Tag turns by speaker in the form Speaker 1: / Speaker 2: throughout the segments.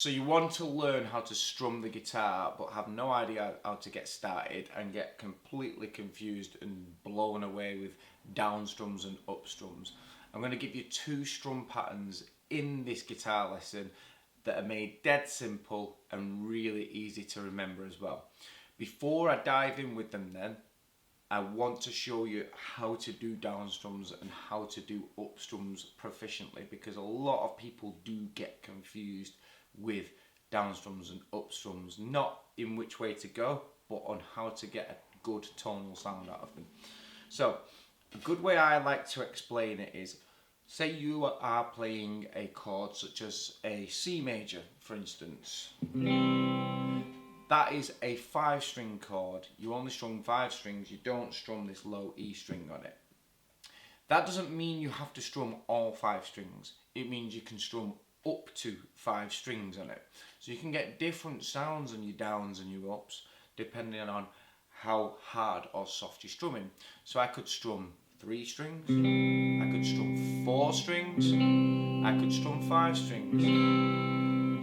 Speaker 1: So you want to learn how to strum the guitar but have no idea how to get started and get completely confused and blown away with down strums and up strums. I'm going to give you 2 strum patterns in this guitar lesson that are made dead simple and really easy to remember as well. Before I dive in with them then, I want to show you how to do down strums and how to do up strums proficiently, because a lot of people do get confused with down strums and up strums, not in which way to go, but on how to get a good tonal sound out of them. So a good way I like to explain it is, say you are playing a chord such as a C major, for instance. That is a 5-string chord. You only strum 5 strings, you don't strum this low E string on it. That doesn't mean you have to strum all 5 strings. It means you can strum up to 5 strings on it. So you can get different sounds on your downs and your ups depending on how hard or soft you're strumming. So I could strum 3 strings, I could strum 4 strings, I could strum 5 strings.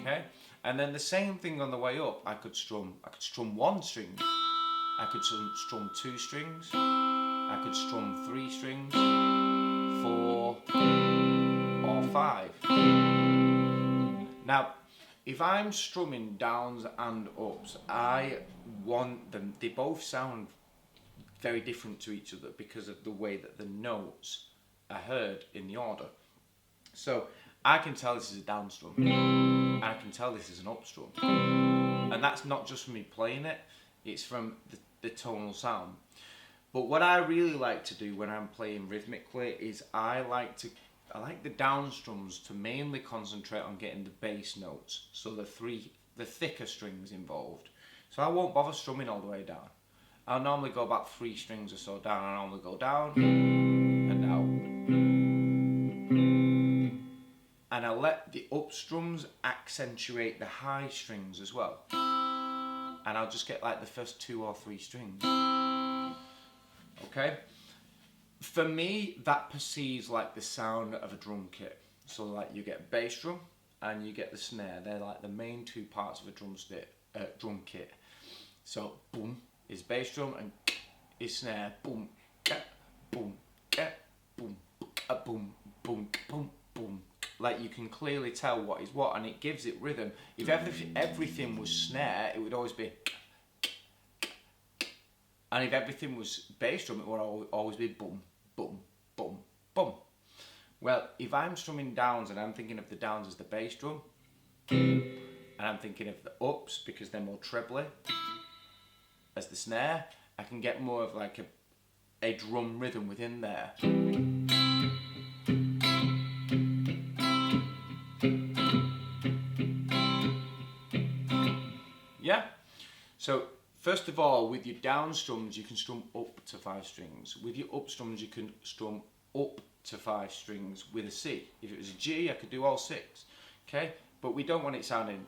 Speaker 1: Okay? And then the same thing on the way up. I could strum 1 string, I could strum 2 strings, I could strum 3 strings, 4 or 5. Now, if I'm strumming downs and ups, I want them, they both sound very different to each other because of the way that the notes are heard in the order. So I can tell this is a down strum, and I can tell this is an up strum. And that's not just from me playing it, it's from the tonal sound. But what I really like to do when I'm playing rhythmically is I like the down strums to mainly concentrate on getting the bass notes, so the thicker strings involved. So I won't bother strumming all the way down. I'll normally go about 3 strings or so down. I normally go down and out. And I let the up strums accentuate the high strings as well. And I'll just get like the first 2 or 3 strings. Okay? For me, that perceives like the sound of a drum kit. So like you get bass drum and you get the snare. They're like the main 2 parts of a drum kit. So boom is bass drum and is snare. Boom, boom, boom, boom, boom, boom, boom. Like you can clearly tell what is what, and it gives it rhythm. If everything was snare, it would always be. And if everything was bass drum, it would always be boom, boom, boom, boom. Well, if I'm strumming downs and I'm thinking of the downs as the bass drum, and I'm thinking of the ups because they're more trebly as the snare, I can get more of like a drum rhythm within there. Yeah? So first of all, with your down strums, you can strum up to 5 strings. With your up strums, you can strum up to 5 strings with a C. If it was a G, I could do all 6. Okay? But we don't want it sounding.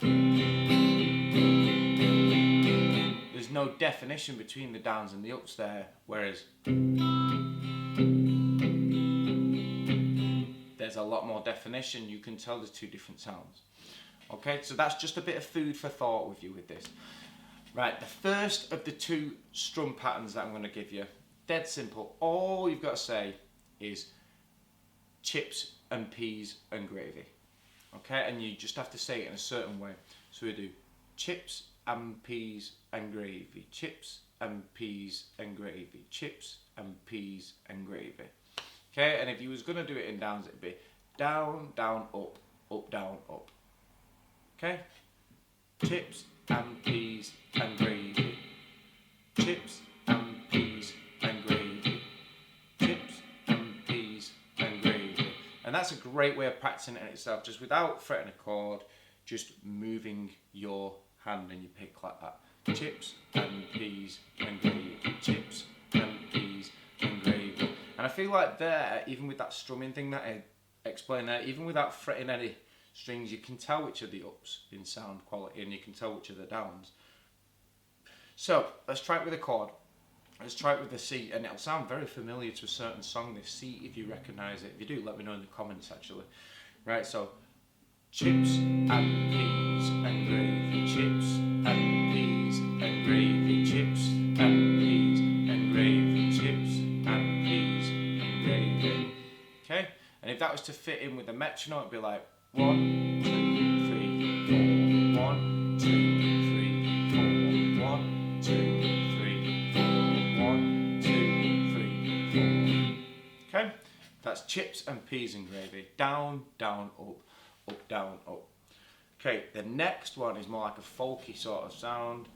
Speaker 1: There's no definition between the downs and the ups there, whereas there's a lot more definition. You can tell there's 2 different sounds. Okay, so that's just a bit of food for thought with you with this. Right, the first of the 2 strum patterns that I'm going to give you, dead simple. All you've got to say is chips and peas and gravy. Okay, and you just have to say it in a certain way. So we do chips and peas and gravy, chips and peas and gravy, chips and peas and gravy. Okay, and if you was going to do it in downs, it'd be down, down, up, up, down, up. Okay? Chips and peas and gravy. Chips and peas and gravy. Chips and peas and gravy. And that's a great way of practicing it in itself, just without fretting a chord, just moving your hand and your pick like that. Chips and peas and gravy. Chips and peas and gravy. And I feel like there, even with that strumming thing that I explained there, even without fretting any strings, you can tell which are the ups in sound quality and you can tell which are the downs. So let's try it with a chord. Let's try it with the C, and it'll sound very familiar to a certain song, this C, if you recognise it. If you do, let me know in the comments actually. Right, so chips and peas and gravy, chips and peas and gravy, chips and peas and gravy, chips and peas and gravy. Okay, and if that was to fit in with the metronome, it'd be like 1, 2, 3, 4, 1, 2, 3, 4, 1, 2, 3, 4, 1, 2, 3, 4. Okay, that's chips and peas and gravy. Down, down, up, down, up. Okay, the next one is more like a folky sort of sound.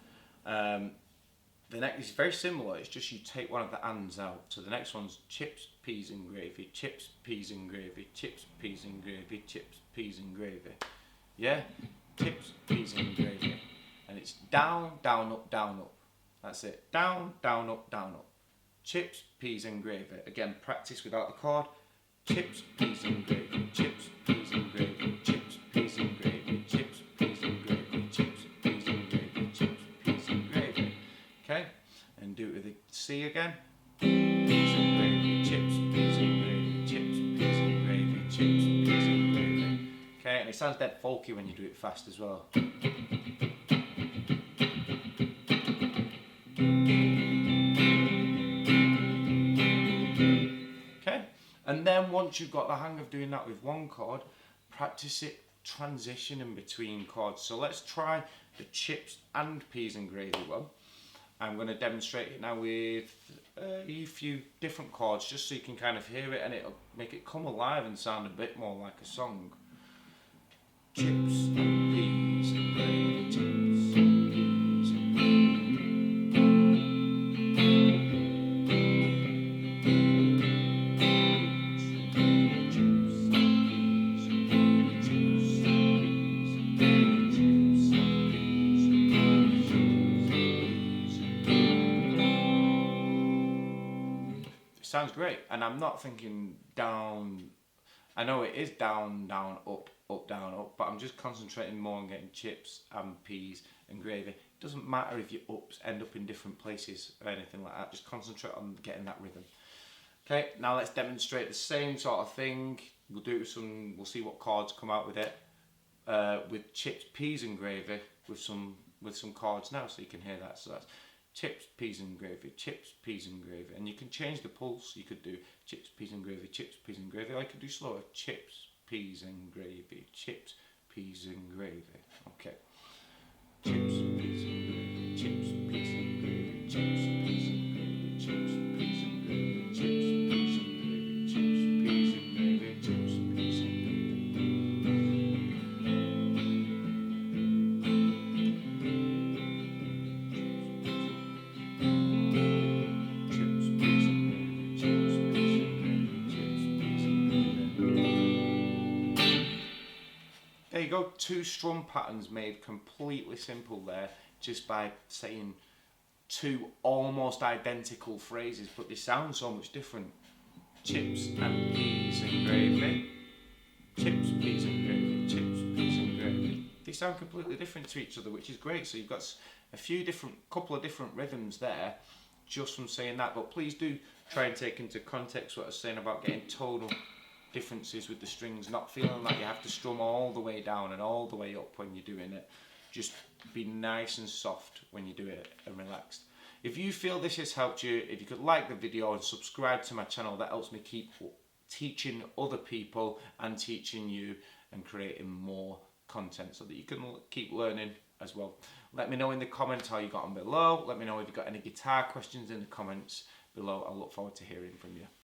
Speaker 1: The next is very similar, it's just you take one of the ands out. So the next one's chips, peas and gravy, chips, peas and gravy, chips, peas and gravy, chips, peas and gravy. Yeah? Chips, peas and gravy. And it's down, down, up, down, up. That's it. Down, down, up, down, up. Chips, peas and gravy. Again, practice without the chord. Chips, peas and gravy, chips, peas and gravy, chips, peas and gravy, chips, peas and gravy, chips, peas and gravy, chips, peas and gravy. Okay? And do it with the C again. Peas and gravy, chips, peas and gravy, chips, peas and gravy, chips, peas and gravy. Okay? And it sounds dead folky when you do it fast as well. And then once you've got the hang of doing that with one chord, practice it transitioning between chords. So let's try the chips and peas and gravy one. I'm going to demonstrate it now with a few different chords just so you can kind of hear it and it'll make it come alive and sound a bit more like a song. Chips and peas and gravy, chips and peas and gravy. Sounds great, and I'm not thinking down. I know it is down, down, up, up, down, up, but I'm just concentrating more on getting chips and peas and gravy. It doesn't matter if your ups end up in different places or anything like that, just concentrate on getting that rhythm. Okay, now let's demonstrate the same sort of thing. We'll do it with some, we'll see what chords come out with it. With chips, peas and gravy with some chords now so you can hear that. So that's chips, peas and gravy, chips, peas and gravy. And you can change the pulse. You could do chips, peas and gravy, chips, peas and gravy. Or you could do slower. Chips, peas and gravy, chips, peas and gravy. Okay. Chips, peas and gravy, chips, peas and gravy, chips, peas and gravy, chips, peas and gravy, chips, peas and gravy, chips, peas and gravy, chips, peas and gravy. There you go, 2 strum patterns made completely simple there just by saying 2 almost identical phrases, but they sound so much different. Chips and peas and gravy, chips, peas and gravy, chips, peas and gravy. They sound completely different to each other, which is great. So you've got a couple of different rhythms there just from saying that, but please do try and take into context what I was saying about getting tonal differences with the strings, not feeling like you have to strum all the way down and all the way up when you're doing it. Just be nice and soft when you do it and relaxed. If you feel this has helped you, if you could like the video and subscribe to my channel, that helps me keep teaching other people and teaching you and creating more content so that you can keep learning as well. Let me know in the comments how you got on below. Let me know if you've got any guitar questions in the comments below. I look forward to hearing from you.